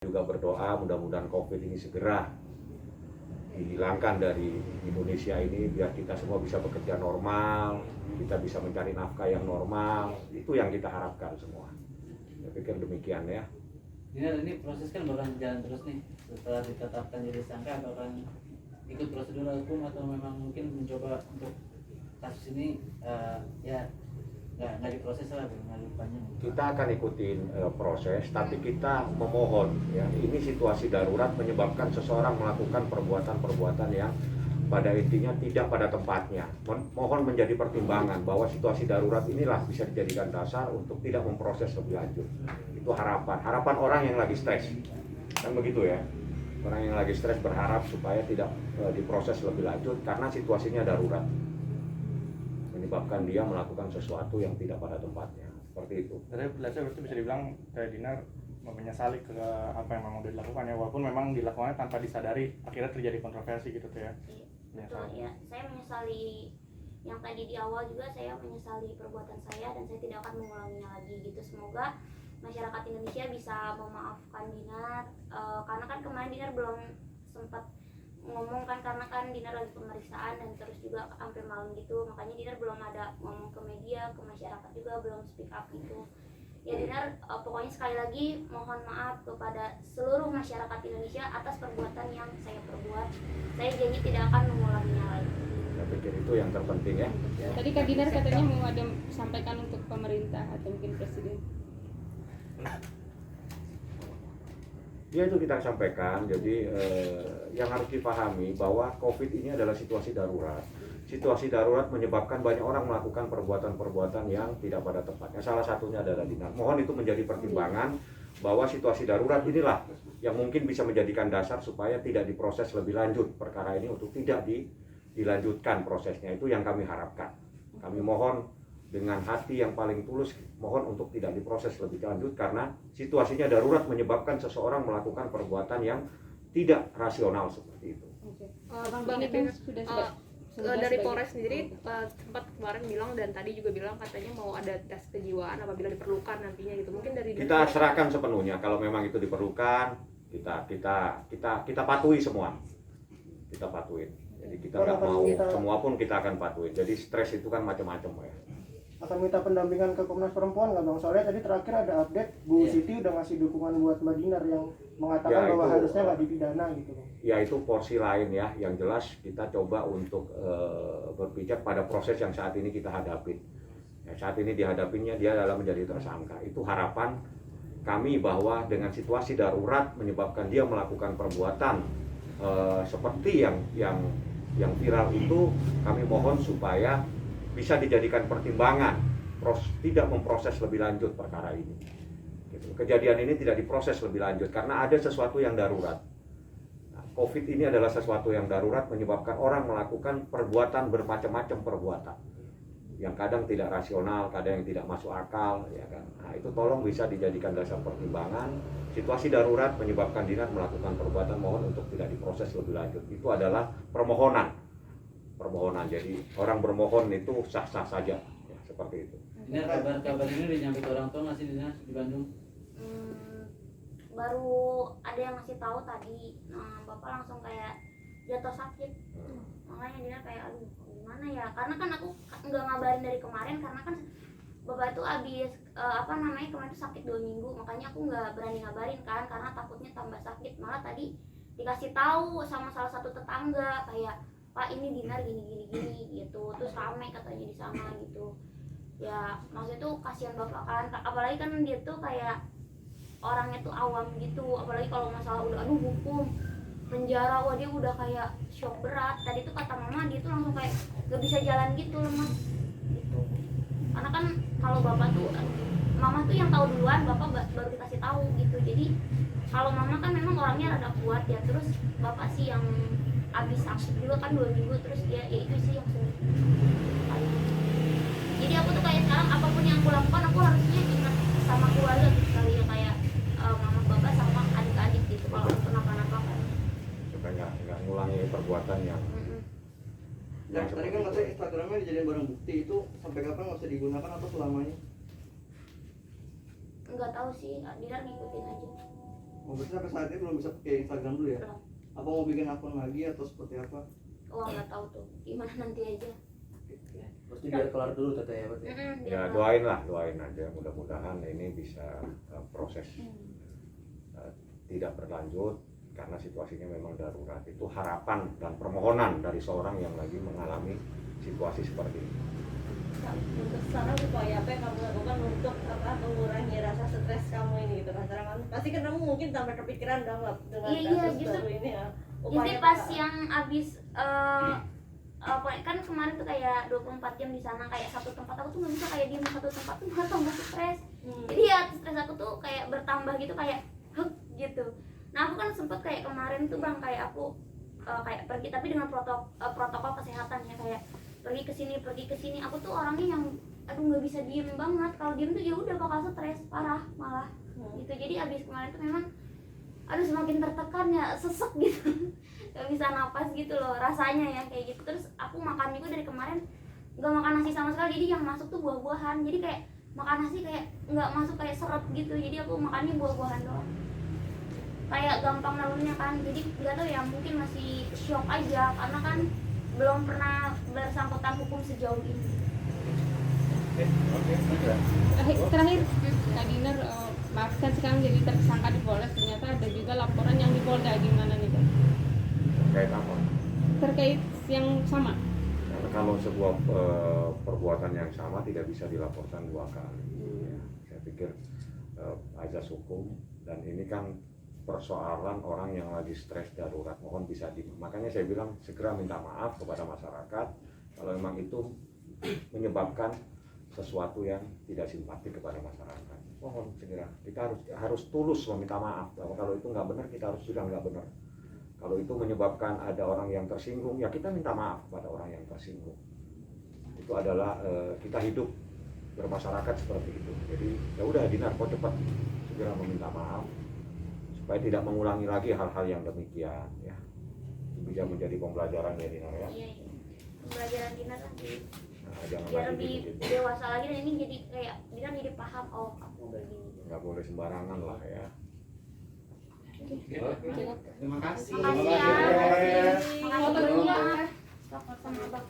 Juga berdoa mudah-mudahan COVID ini segera dihilangkan dari Indonesia ini, biar kita semua bisa bekerja normal, kita bisa mencari nafkah yang normal. Itu yang kita harapkan semua. Saya pikir demikian ya. Ini proses kan bakal jalan terus nih setelah ditetapkan jadi tersangka, akan ikut prosedur hukum atau memang mungkin mencoba untuk kasus ini ya nggak diproses lah, nggak panjang. Kita akan ikutin proses, tapi kita memohon ya, ini situasi darurat menyebabkan seseorang melakukan perbuatan-perbuatan yang pada intinya tidak pada tempatnya. Mohon menjadi pertimbangan bahwa situasi darurat inilah bisa dijadikan dasar untuk tidak memproses lebih lanjut. Itu harapan orang yang lagi stres, kan begitu ya. Orang yang lagi stres berharap supaya tidak diproses lebih lanjut karena situasinya darurat, menyebabkan dia melakukan sesuatu yang tidak pada tempatnya, seperti itu. Berarti bisa dibilang kayak Dinar menyesali ke apa yang memang udah dilakukan ya, walaupun memang dilakukannya tanpa disadari, akhirnya terjadi kontroversi gitu tuh ya. Iya, betul ya. Saya menyesali yang tadi di awal juga, saya menyesali perbuatan saya dan saya tidak akan mengulanginya lagi gitu. Semoga masyarakat Indonesia bisa memaafkan Dinar, karena kan kemarin Dinar belum sempat ngomong kan, karena kan Dinar lagi pemeriksaan dan terus juga sampai malam gitu, makanya Dinar belum ada ngomong ke media, ke masyarakat juga belum speak up gitu ya. Dinar pokoknya sekali lagi mohon maaf kepada seluruh masyarakat Indonesia atas perbuatan yang saya perbuat. Saya janji tidak akan mengulanginya lagi. Saya pikir itu yang terpenting ya. Tadi Kak Dinar katanya mau ada sampaikan untuk pemerintah atau mungkin presiden. Ya itu kita sampaikan. Jadi yang harus dipahami bahwa COVID ini adalah situasi darurat. Situasi darurat menyebabkan banyak orang melakukan perbuatan-perbuatan yang tidak pada tempatnya. Salah satunya adalah Dinar. Mohon itu menjadi pertimbangan bahwa situasi darurat inilah yang mungkin bisa menjadikan dasar supaya tidak diproses lebih lanjut perkara ini, untuk tidak dilanjutkan prosesnya. Itu yang kami harapkan. Kami mohon dengan hati yang paling tulus, mohon untuk tidak diproses lebih lanjut karena situasinya darurat menyebabkan seseorang melakukan perbuatan yang tidak rasional seperti itu. Bang, ini kan sudah dari Polres sendiri sempat kemarin bilang dan tadi juga bilang katanya mau ada tes kejiwaan apabila diperlukan nantinya gitu. Mungkin dari kita serahkan sepenuhnya, kalau memang itu diperlukan kita patuhi semua. Kita patuhin. Jadi kita nggak mau semua pun kita akan patuhin. Jadi stres itu kan macam-macam ya. Akan minta pendampingan ke Komnas Perempuan nggak Bang? Soalnya tadi terakhir ada update Bu Siti udah ngasih dukungan buat Mbak Dinar yang mengatakan bahwa harusnya nggak dipidana gitu. Ya itu porsi lain ya. Yang jelas kita coba untuk berpijak pada proses yang saat ini kita hadapi. Ya, saat ini dihadapinya dia adalah menjadi tersangka. Itu harapan kami bahwa dengan situasi darurat menyebabkan dia melakukan perbuatan seperti yang viral itu, kami mohon supaya bisa dijadikan pertimbangan tidak memproses lebih lanjut perkara ini. Gitu. Kejadian ini tidak diproses lebih lanjut karena ada sesuatu yang darurat. Nah, COVID ini adalah sesuatu yang darurat menyebabkan orang melakukan perbuatan bermacam-macam perbuatan yang kadang tidak rasional, kadang yang tidak masuk akal, ya kan. Nah, itu tolong bisa dijadikan dasar pertimbangan. Situasi darurat menyebabkan Dinar melakukan perbuatan, mohon untuk tidak diproses lebih lanjut. Itu adalah permohonan. Jadi orang bermohon itu sah-sah saja ya, seperti itu. Ini kabar ini udah nyampe ke orang tua nggak sih di Bandung? Baru ada yang ngasih tahu tadi. Nah, bapak langsung kayak jatuh sakit. Makanya dia kayak aduh gimana ya, karena kan aku nggak ngabarin dari kemarin karena kan bapak itu abis kemarin itu sakit 2 minggu, makanya aku nggak berani ngabarin kan karena takutnya tambah sakit. Malah tadi dikasih tahu sama salah satu tetangga kayak, Pak ini Dinar gini gitu, terus rame katanya di sana gitu. Ya maksudnya tuh kasihan bapak kan, apalagi kan dia tuh kayak orangnya tuh awam gitu, apalagi kalau masalah udah aduh hukum penjara, wah dia udah kayak shock berat. Tadi tuh kata mama dia tuh langsung kayak gak bisa jalan gitu lemas gitu. Karena kan kalau bapak tuh, mama tuh yang tahu duluan, bapak baru dikasih tahu gitu. Jadi kalau mama kan memang orangnya rada kuat ya, terus bapak sih yang abis sakit juga kan 2 minggu, terus dia ya itu sih yang sulit. Jadi aku tuh kayak sekarang apapun yang aku lakukan aku harusnya ingat sama keluarga gitu kali ya, kayak mama bapak sama adik-adik gitu kalau kenapa-napa kan. Supaya nggak ngulangi perbuatan yang Nah, tadi kan katanya Instagramnya dijadiin barang bukti, itu sampai kapan nggak bisa digunakan atau selamanya? Nggak tahu sih, Dinar ngikutin aja. Oh, berarti sampai saat ini belum bisa pakai Instagram dulu ya? Belum. Apa mau bikin akun lagi atau seperti apa? Oh nggak tahu tuh gimana nanti aja. Pasti biar kelar dulu teteh ya berarti. Ya doain aja, mudah-mudahan ini bisa proses tidak berlanjut karena situasinya memang darurat. Itu harapan dan permohonan dari seorang yang lagi mengalami situasi seperti ini. Untuk sana upaya apa yang kamu lakukan untuk mengurangi rasa stres kamu ini gitu kan? Karena pasti kan kamu mungkin tambah kepikiran dong dengan Iya, kasus justru- baru ini ya. Jadi pas yang abis kan kemarin tuh kayak 24 jam di sana, kayak satu tempat aku tuh nggak bisa kayak diem satu tempat tuh malah tambah stres. Jadi ya stres aku tuh kayak bertambah gitu, kayak hek gitu. Nah aku kan sempet kayak kemarin tuh bang, kayak aku kayak pergi tapi dengan protokol kesehatan ya, kayak pergi ke sini. Aku tuh orangnya yang aduh nggak bisa diem banget. Kalau diem tuh ya udah bakal stres parah malah gitu. Jadi abis kemarin tuh memang aduh semakin tertekan ya, sesek gitu. Gak bisa napas gitu loh rasanya ya kayak gitu. Terus aku makan juga dari kemarin nggak makan nasi sama sekali, jadi yang masuk tuh buah-buahan. Jadi kayak makan nasi kayak nggak masuk, kayak seret gitu. Jadi aku makannya buah-buahan doang, kayak gampang nalurnya kan. Jadi nggak tahu ya, mungkin masih shock aja karena kan belum pernah bersangkutan hukum sejauh ini. Terakhir Kak Dinar, maaf kan sekarang jadi tersangka di Polres, ternyata ada juga laporan yang di Polda, gimana nih Kak? Terkait apa? Terkait yang sama. Karena kalau sebuah perbuatan yang sama tidak bisa dilaporkan dua kali. Ya, saya pikir azas hukum, dan ini kan persoalan orang yang lagi stres darurat, mohon bisa makanya saya bilang segera minta maaf kepada masyarakat kalau memang itu menyebabkan sesuatu yang tidak simpatik kepada masyarakat. Mohon segera, kita harus tulus meminta maaf. Bahwa kalau itu nggak benar, kita harus bilang nggak benar. Kalau itu menyebabkan ada orang yang tersinggung, ya kita minta maaf kepada orang yang tersinggung. Itu adalah kita hidup bermasyarakat seperti itu. Jadi ya udah Dinar, kau cepat segera meminta maaf supaya tidak mengulangi lagi hal-hal yang demikian. Ya, itu bisa menjadi pembelajaran ya Dinar ya. Iya, pembelajaran Dinar nanti Nah, jangan biar lagi lebih begitu. dewasa lagi, dan ini jadi kayak Dinar jadi paham, oh aku begini. Nggak boleh sembarangan lah ya. Terima kasih. Makasih ya. Makasih banyak. Sama Abang.